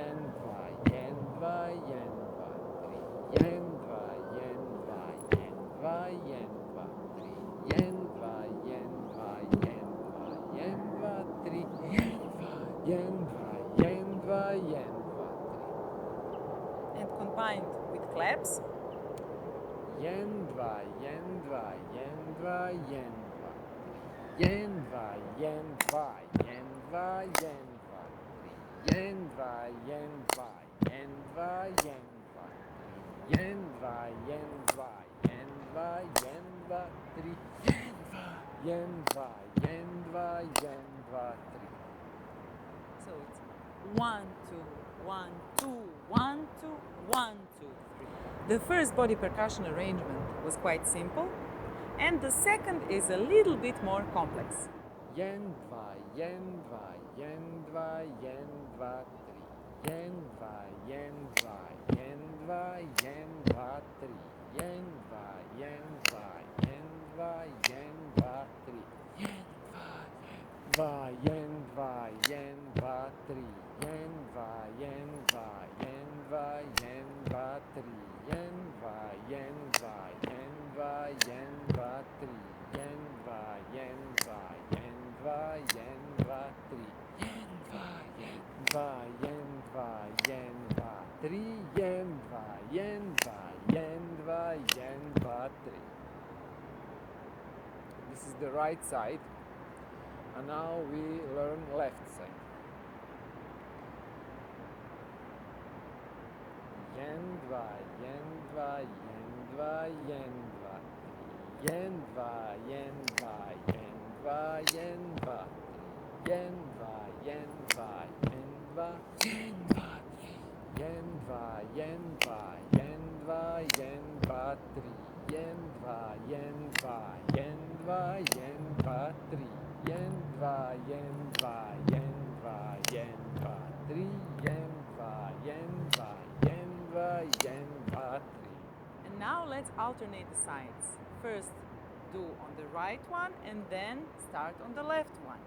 yen, dva, yen, dva, yen, dva, tri, yen, dva, yen, dva, yen, dva, yen, dva, tri, yen, dva, yen, dva, yen, dva, yen, dva, tri, yen, dva, yen, dva, yen, dva, tri. And combined with claps. Yen, dva, yen, dva, yen, dva, yen, dva, tri, yen, dva, yen, dva, yen, dva, yen, dva, tri, yen, dva, yen, dva, yen, dva, yen, dva, tri, yen, dva, yen, dva, yen, dva, yen, dva, tri, yen, dva, yen, dva, yen, dva, tri. So it's 1, 2, 1, 2, 1, 2, 1, 2, 3. The first body percussion arrangement was quite simple, and the second is a little bit more complex. Yen, dva, yen, dva, yen, dva, yen, dva, tri, yen, dva, yen, dva, yen, dva, yen, dva, tri, yen, dva, yen, dva, yen, dva, yen, dva, tri, yen, dva, yen, dva, yen, dva, tri, yen, dva, yen, dva, yen, dva, yen, dva, tri, yen, dva, yen, dva, yen, dva, yen, dva, tri, yen, dva, yen, dva, yen, dva, yen, dva, tri, yen, dva, yen, dva, yen, dva, yen, dva, tri, yen, dva, yen, dva, yen, dva, yen, dva, tri. This is the right side, and now we learn left side. Yen, dva, yen, dva, yen, dva, yen, dva, tri, yen, dva, yen, dva, yen, And now let's alternate the sides. First do on the right one and then start on the left one.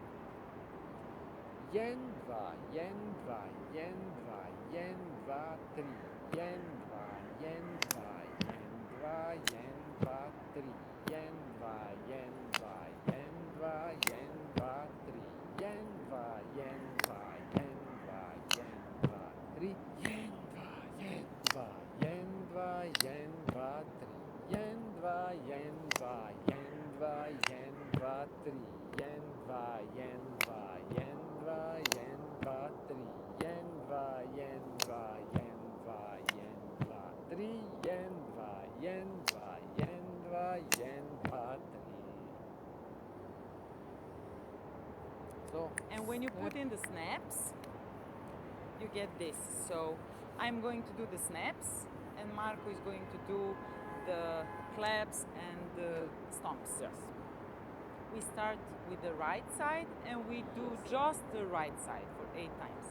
And when you put in the snaps, you get this. So I'm going to do the snaps and Marko is going to do the claps and the stomps. Yes. We start with the right side and we do just the right side for 8 times.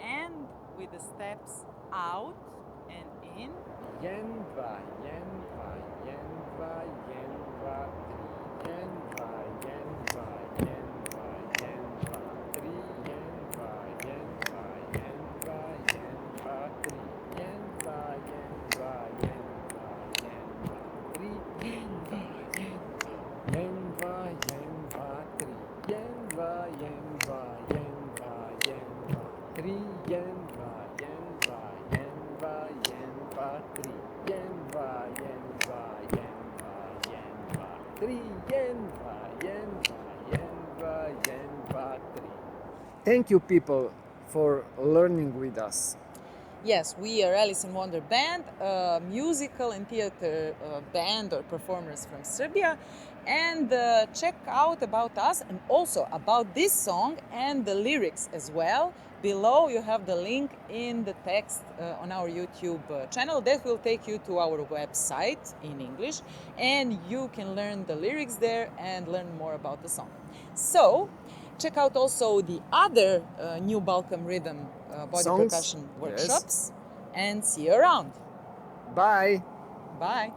And with the steps out and in. Thank you, people, for learning with us. Yes, we are Alisa and WonderBand, a musical and theater band or performers from Serbia. And check out about us and also about this song and the lyrics as well. Below you have the link in the text on our YouTube channel that will take you to our website in English, and you can learn the lyrics there and learn more about the song. So check out also the other new Balkan Rhythm body Songs, percussion yes. workshops, and see you around. Bye. Bye.